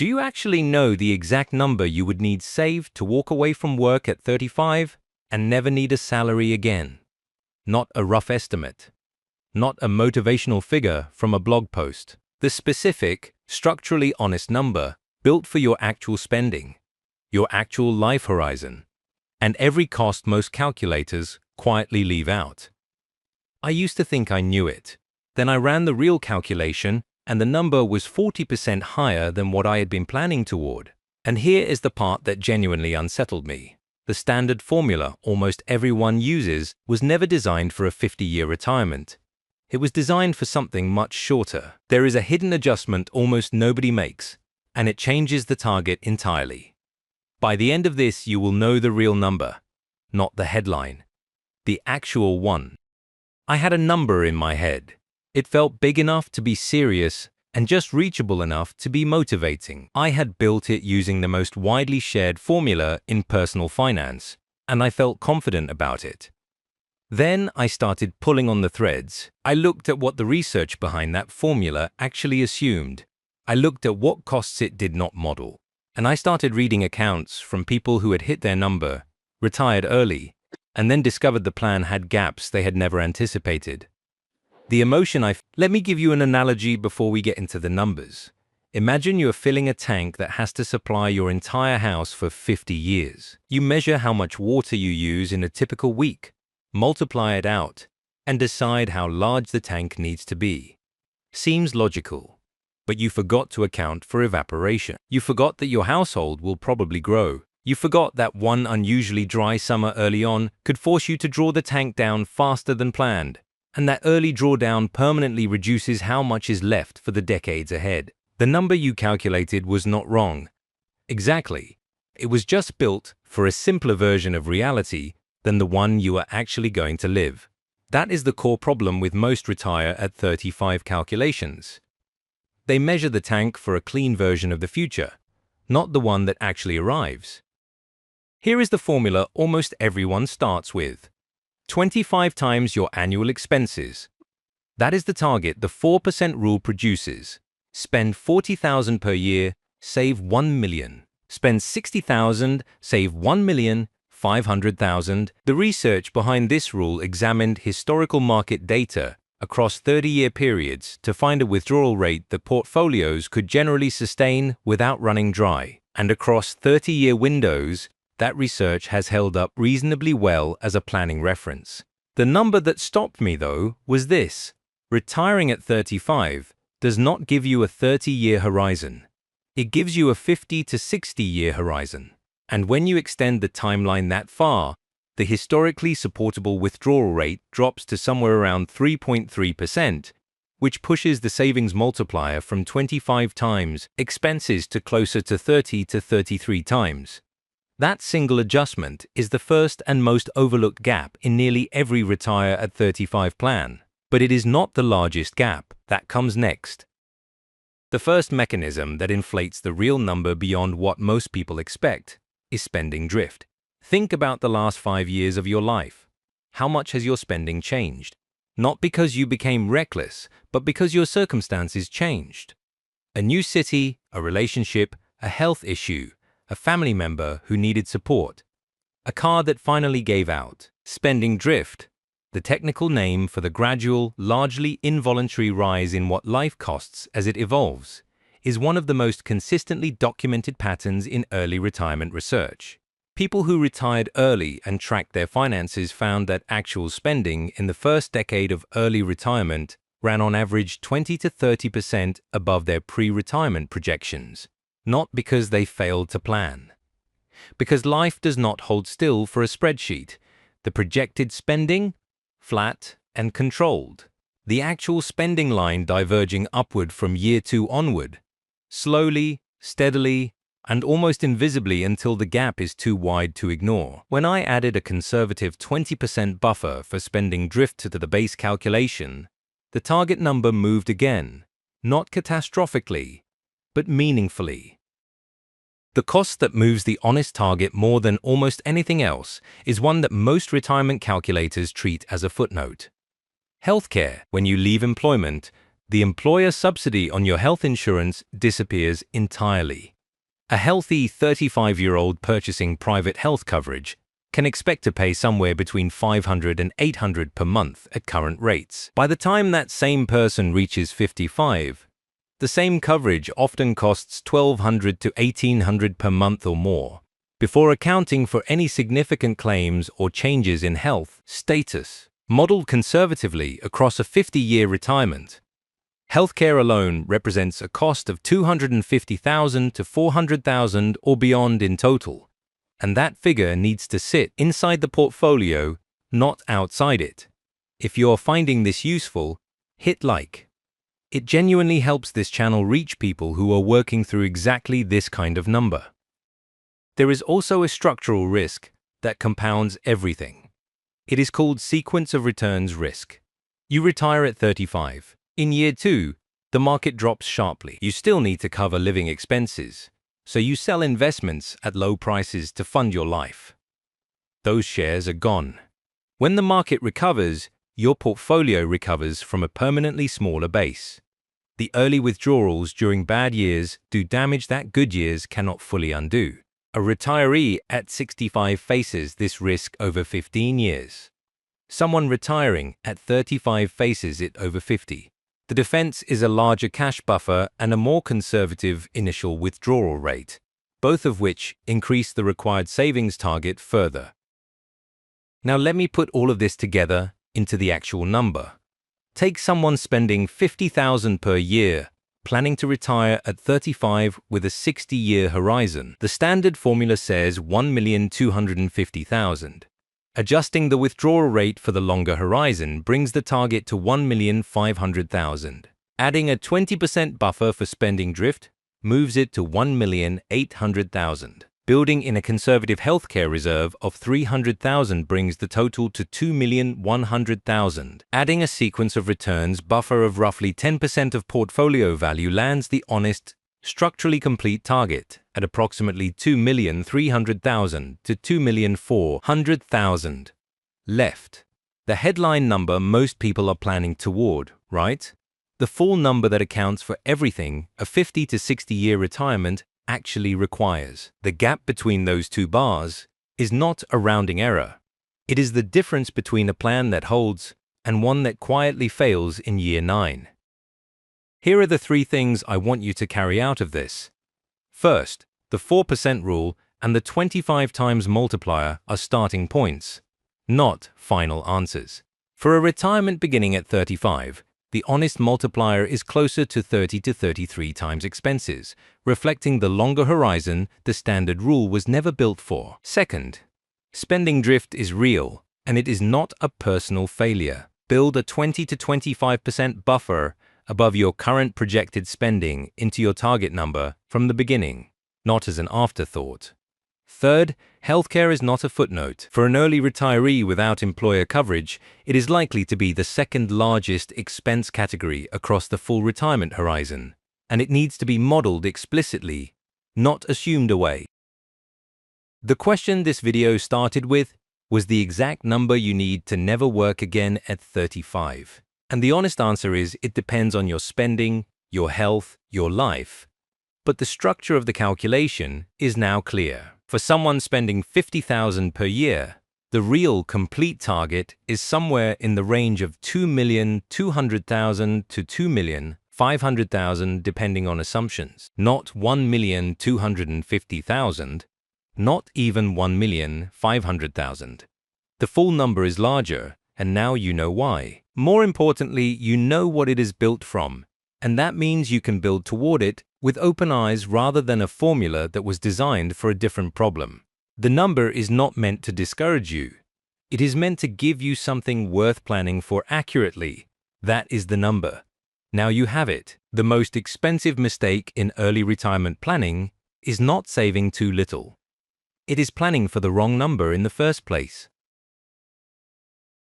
Do you actually know the exact number you would need saved to walk away from work at 35 and never need a salary again? Not a rough estimate. Not a motivational figure from a blog post. The specific, structurally honest number built for your actual spending, your actual life horizon, and every cost most calculators quietly leave out. I used to think I knew it. Then I ran the real calculation, and the number was 40% higher than what I had been planning toward. And here is the part that genuinely unsettled me. The standard formula almost everyone uses was never designed for a 50-year retirement. It was designed for something much shorter. There is a hidden adjustment almost nobody makes, and it changes the target entirely. By the end of this, you will know the real number, not the headline, the actual one. I had a number in my head. It felt big enough to be serious and just reachable enough to be motivating. I had built it using the most widely shared formula in personal finance, and I felt confident about it. Then I started pulling on the threads. I looked at what the research behind that formula actually assumed. I looked at what costs it did not model. And I started reading accounts from people who had hit their number, retired early, and then discovered the plan had gaps they had never anticipated. The emotion Let me give you an analogy before we get into the numbers. Imagine you're filling a tank that has to supply your entire house for 50 years. You measure how much water you use in a typical week, multiply it out, and decide how large the tank needs to be. Seems logical, but you forgot to account for evaporation. You forgot that your household will probably grow. You forgot that one unusually dry summer early on could force you to draw the tank down faster than planned, and that early drawdown permanently reduces how much is left for the decades ahead. The number you calculated was not wrong. Exactly. It was just built for a simpler version of reality than the one you are actually going to live. That is the core problem with most retire at 35 calculations. They measure the tank for a clean version of the future, not the one that actually arrives. Here is the formula almost everyone starts with. 25 times your annual expenses. That is the target the 4% rule produces. Spend $40,000 per year, save $1 million. Spend $60,000, save $1,500,000. The research behind this rule examined historical market data across 30-year periods to find a withdrawal rate that portfolios could generally sustain without running dry. And across 30-year windows, that research has held up reasonably well as a planning reference. The number that stopped me, though, was this. Retiring at 35 does not give you a 30-year horizon. It gives you a 50 to 60-year horizon. And when you extend the timeline that far, the historically supportable withdrawal rate drops to somewhere around 3.3%, which pushes the savings multiplier from 25 times expenses to closer to 30 to 33 times. That single adjustment is the first and most overlooked gap in nearly every retire at 35 plan. But it is not the largest gap. That comes next. The first mechanism that inflates the real number beyond what most people expect is spending drift. Think about the last 5 years of your life. How much has your spending changed? Not because you became reckless, but because your circumstances changed. A new city, a relationship, a health issue, a family member who needed support, a car that finally gave out. Spending drift, the technical name for the gradual, largely involuntary rise in what life costs as it evolves, is one of the most consistently documented patterns in early retirement research. People who retired early and tracked their finances found that actual spending in the first decade of early retirement ran on average 20 to 30% above their pre-retirement projections. Not because they failed to plan. Because life does not hold still for a spreadsheet. The projected spending, flat and controlled. The actual spending line diverging upward from year 2 onward. Slowly, steadily, and almost invisibly until the gap is too wide to ignore. When I added a conservative 20% buffer for spending drift to the base calculation, the target number moved again, not catastrophically, but meaningfully. The cost that moves the honest target more than almost anything else is one that most retirement calculators treat as a footnote. Healthcare. When you leave employment, the employer subsidy on your health insurance disappears entirely. A healthy 35-year-old purchasing private health coverage can expect to pay somewhere between $500 and $800 per month at current rates. By the time that same person reaches 55, the same coverage often costs $1,200 to $1,800 per month or more, before accounting for any significant claims or changes in health status. Modeled conservatively across a 50-year retirement, healthcare alone represents a cost of $250,000 to $400,000 or beyond in total, and that figure needs to sit inside the portfolio, not outside it. If you're finding this useful, hit like. It genuinely helps this channel reach people who are working through exactly this kind of number. There is also a structural risk that compounds everything. It is called sequence of returns risk. You retire at 35. In year 2, the market drops sharply. You still need to cover living expenses, so you sell investments at low prices to fund your life. Those shares are gone. When the market recovers, your portfolio recovers from a permanently smaller base. The early withdrawals during bad years do damage that good years cannot fully undo. A retiree at 65 faces this risk over 15 years. Someone retiring at 35 faces it over 50. The defense is a larger cash buffer and a more conservative initial withdrawal rate, both of which increase the required savings target further. Now let me put all of this together into the actual number. Take someone spending $50,000 per year, planning to retire at 35 with a 60-year horizon. The standard formula says $1,250,000. Adjusting the withdrawal rate for the longer horizon brings the target to $1,500,000. Adding a 20% buffer for spending drift moves it to $1,800,000. Building in a conservative healthcare reserve of $300,000 brings the total to $2,100,000. Adding a sequence of returns buffer of roughly 10% of portfolio value lands the honest, structurally complete target at approximately $2,300,000 to $2,400,000. Left. The headline number most people are planning toward, right? The full number that accounts for everything a 50 to 60-year retirement actually requires. The gap between those two bars is not a rounding error. It is the difference between a plan that holds and one that quietly fails in year 9. Here are the 3 things I want you to carry out of this. First, the 4% rule and the 25 times multiplier are starting points, not final answers. For a retirement beginning at 35, the honest multiplier is closer to 30 to 33 times expenses, reflecting the longer horizon the standard rule was never built for. Second, spending drift is real, and it is not a personal failure. Build a 20 to 25% buffer above your current projected spending into your target number from the beginning, not as an afterthought. Third, healthcare is not a footnote. For an early retiree without employer coverage, it is likely to be the second largest expense category across the full retirement horizon, and it needs to be modeled explicitly, not assumed away. The question this video started with was the exact number you need to never work again at 35. And the honest answer is it depends on your spending, your health, your life. But the structure of the calculation is now clear. For someone spending $50,000 per year, the real complete target is somewhere in the range of $2,200,000 to $2,500,000 depending on assumptions. Not $1,250,000, not even $1,500,000. The full number is larger, and now you know why. More importantly, you know what it is built from, and that means you can build toward it with open eyes rather than a formula that was designed for a different problem. The number is not meant to discourage you. It is meant to give you something worth planning for accurately. That is the number. Now you have it. The most expensive mistake in early retirement planning is not saving too little. It is planning for the wrong number in the first place.